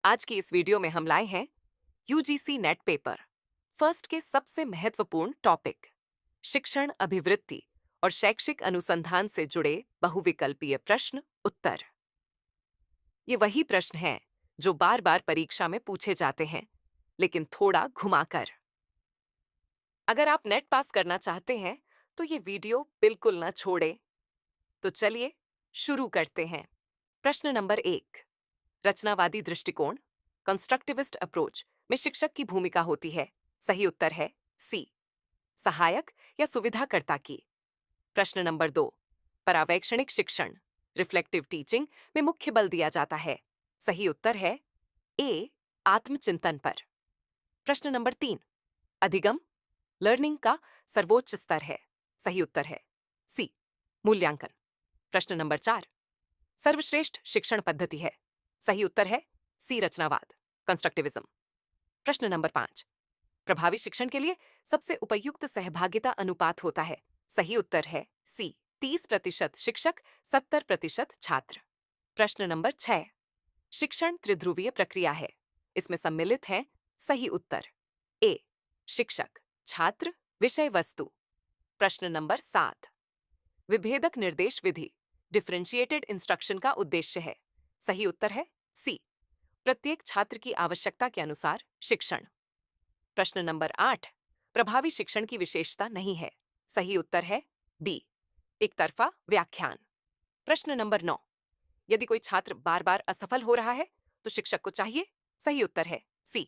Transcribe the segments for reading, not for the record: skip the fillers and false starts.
आज की इस वीडियो में हम लाए हैं यूजीसी नेट पेपर फर्स्ट के सबसे महत्वपूर्ण टॉपिक शिक्षण अभिवृत्ति और शैक्षिक अनुसंधान से जुड़े बहुविकल्पीय प्रश्न उत्तर। ये वही प्रश्न हैं जो बार बार परीक्षा में पूछे जाते हैं, लेकिन थोड़ा घुमाकर। अगर आप नेट पास करना चाहते हैं तो ये वीडियो बिल्कुल न छोड़े। तो चलिए शुरू करते हैं। प्रश्न नंबर 1। रचनावादी दृष्टिकोण कंस्ट्रक्टिविस्ट अप्रोच में शिक्षक की भूमिका होती है। सही उत्तर है सी, सहायक या सुविधाकर्ता की। प्रश्न नंबर 2। परावैक्षणिक शिक्षण रिफ्लेक्टिव टीचिंग में मुख्य बल दिया जाता है। सही उत्तर है ए, आत्मचिंतन पर। प्रश्न नंबर 3। अधिगम लर्निंग का सर्वोच्च स्तर है। सही उत्तर है सी, मूल्यांकन। प्रश्न नंबर 4। सर्वश्रेष्ठ शिक्षण पद्धति है। सही उत्तर है सी, रचनावाद कंस्ट्रक्टिविज्म। प्रश्न नंबर 5। प्रभावी शिक्षण के लिए सबसे उपयुक्त सहभागिता अनुपात होता है। सही उत्तर है सी, 30% शिक्षक 70% छात्र। प्रश्न नंबर 6। शिक्षण त्रिध्रुवीय प्रक्रिया है। इसमें सम्मिलित है। सही उत्तर ए, शिक्षक छात्र विषय वस्तु। प्रश्न नंबर 7। विभेदक निर्देश विधि डिफरेंशिएटेड इंस्ट्रक्शन का उद्देश्य है। सही उत्तर है सी, प्रत्येक छात्र की आवश्यकता के अनुसार शिक्षण। प्रश्न नंबर 8। प्रभावी शिक्षण की विशेषता नहीं है। सही उत्तर है बी, एक तरफा व्याख्यान। प्रश्न नंबर 9। यदि कोई छात्र बार बार असफल हो रहा है तो शिक्षक को चाहिए। सही उत्तर है सी,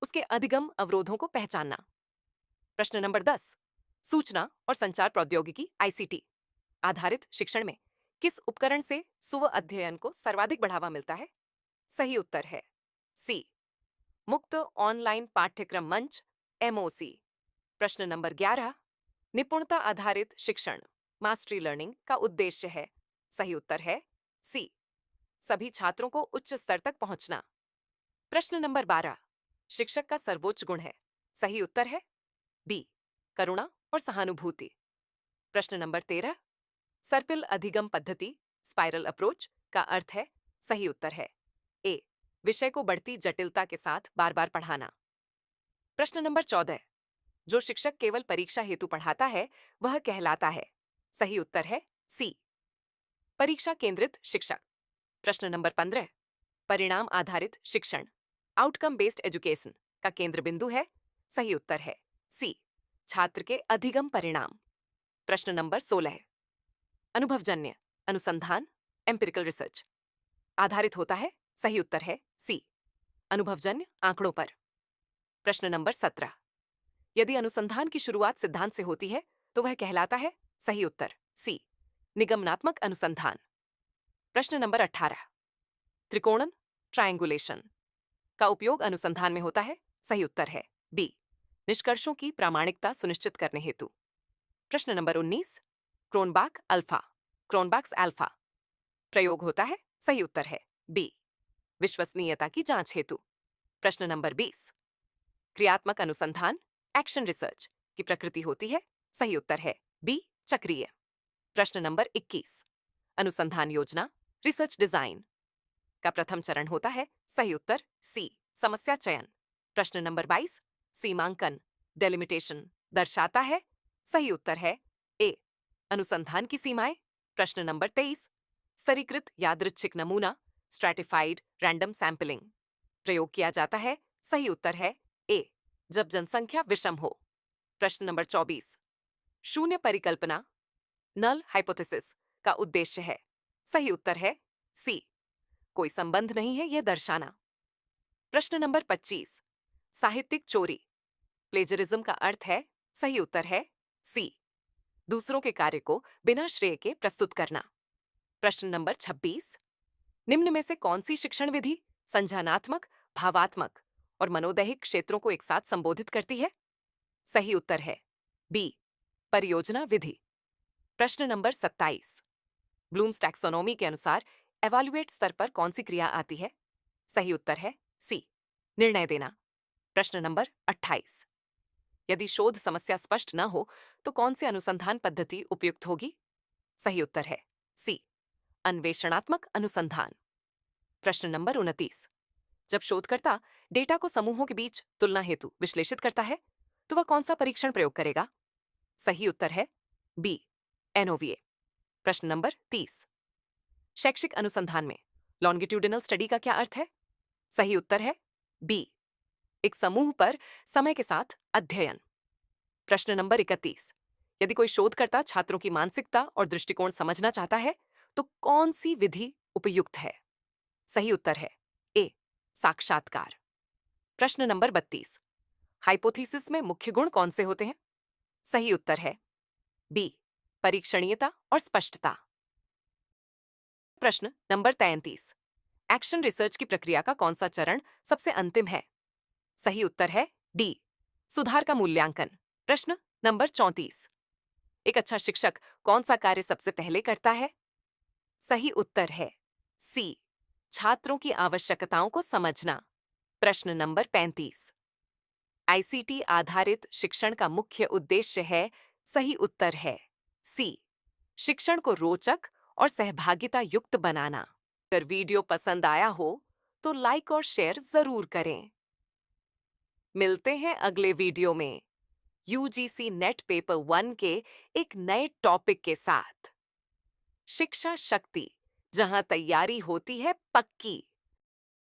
उसके अधिगम अवरोधों को पहचानना। प्रश्न नंबर 10। सूचना और संचार प्रौद्योगिकी आईसीटी आधारित शिक्षण में किस उपकरण से स्व अध्ययन को सर्वाधिक बढ़ावा मिलता है। सही उत्तर है सी, मुक्त ऑनलाइन पाठ्यक्रम मंच एमओसी। प्रश्न नंबर 11। निपुणता आधारित शिक्षण मास्टरी लर्निंग का उद्देश्य है। सही उत्तर है सी, सभी छात्रों को उच्च स्तर तक पहुंचना। प्रश्न नंबर 12। शिक्षक का सर्वोच्च गुण है। सही उत्तर है बी, करुणा और सहानुभूति। प्रश्न नंबर 13। सर्पिल अधिगम पद्धति स्पाइरल अप्रोच का अर्थ है। सही उत्तर है ए, विषय को बढ़ती जटिलता के साथ बार बार पढ़ाना। प्रश्न नंबर 14। जो शिक्षक केवल परीक्षा हेतु पढ़ाता है वह कहलाता है। सही उत्तर है सी, परीक्षा केंद्रित शिक्षक। प्रश्न नंबर 15। परिणाम आधारित शिक्षण आउटकम बेस्ड एजुकेशन का केंद्र बिंदु है। सही उत्तर है सी, छात्र के अधिगम परिणाम। प्रश्न नंबर 16। अनुभवजन्य अनुसंधान एम्पिरिकल रिसर्च आधारित होता है। सही उत्तर है सी, अनुभवजन्य आंकड़ों पर। प्रश्न नंबर 17। यदि अनुसंधान की शुरुआत सिद्धांत से होती है तो वह कहलाता है। सही उत्तर सी, निगमनात्मक अनुसंधान। प्रश्न नंबर 18। त्रिकोणन ट्रायंगुलेशन का उपयोग अनुसंधान में होता है। सही उत्तर है बी, निष्कर्षों की प्रामाणिकता सुनिश्चित करने हेतु। प्रश्न नंबर 19। क्रोनबाक्स अल्फा प्रयोग होता है। सही उत्तर है बी, विश्वसनीयता की जांच हेतु। प्रश्न नंबर 20। क्रियात्मक अनुसंधान एक्शन रिसर्च की प्रकृति होती है। सही उत्तर है बी, चक्रीय। प्रश्न नंबर 21। अनुसंधान योजना रिसर्च डिजाइन का प्रथम चरण होता है। सही उत्तर सी, समस्या चयन। प्रश्न नंबर 22। सीमांकन डेलिमिटेशन दर्शाता है। सही उत्तर है ए, अनुसंधान की सीमाएं। प्रश्न नंबर 23। स्तरीकृत यादृच्छिक नमूना स्ट्रैटिफाइड रैंडम सैंपलिंग प्रयोग किया जाता है। सही उत्तर है ए, जब जनसंख्या विषम हो। प्रश्न नंबर 24। शून्य परिकल्पना नल हाइपोथेसिस का उद्देश्य है। सही उत्तर है सी, कोई संबंध नहीं है यह दर्शाना। प्रश्न नंबर 25। साहित्यिक चोरी प्लेजरिज्म का अर्थ है। सही उत्तर है सी, दूसरों के कार्य को बिना श्रेय के प्रस्तुत करना। प्रश्न नंबर 26। निम्न में से कौन सी शिक्षण विधि संज्ञानात्मक भावात्मक और मनोदैहिक क्षेत्रों को एक साथ संबोधित करती है। सही उत्तर है बी, परियोजना विधि। प्रश्न नंबर 27। ब्लूम्स टैक्सोनॉमी के अनुसार एवैल्यूएट स्तर पर कौन सी क्रिया आती है। सही उत्तर है सी, निर्णय देना। प्रश्न नंबर 28। यदि शोध समस्या स्पष्ट न हो तो कौन सी अनुसंधान पद्धति उपयुक्त होगी। सही उत्तर है सी, अन्वेषणात्मक अनुसंधान। प्रश्न नंबर 29। जब शोधकर्ता डेटा को समूहों के बीच तुलना हेतु विश्लेषित करता है तो वह कौन सा परीक्षण प्रयोग करेगा? सही उत्तर है बी, एनओवीए। प्रश्न नंबर 30। शैक्षिक अनुसंधान में लॉन्गिट्यूडिनल स्टडी का क्या अर्थ है? सही उत्तर है बी, एक समूह पर समय के साथ अध्ययन। प्रश्न नंबर 31। यदि कोई शोधकर्ता छात्रों की मानसिकता और दृष्टिकोण समझना चाहता है तो कौन सी विधि उपयुक्त है? सही उत्तर है ए, साक्षात्कार। प्रश्न नंबर 32। हाइपोथेसिस में मुख्य गुण कौन से होते हैं? सही उत्तर है बी, परीक्षणीयता और स्पष्टता। प्रश्न नंबर 33। एक्शन रिसर्च की प्रक्रिया का कौन सा चरण सबसे अंतिम है? सही उत्तर है डी, सुधार का मूल्यांकन। प्रश्न नंबर 34। एक अच्छा शिक्षक कौन सा कार्य सबसे पहले करता है? सही उत्तर है सी, छात्रों की आवश्यकताओं को समझना। प्रश्न नंबर 35। आईसीटी आधारित शिक्षण का मुख्य उद्देश्य है? सही उत्तर है सी, शिक्षण को रोचक और सहभागिता युक्त बनाना। अगर वीडियो पसंद आया हो तो लाइक और शेयर जरूर करें। मिलते हैं अगले वीडियो में यूजीसी नेट पेपर 1 के एक नए टॉपिक के साथ। शिक्षा शक्ति, जहां तैयारी होती है पक्की।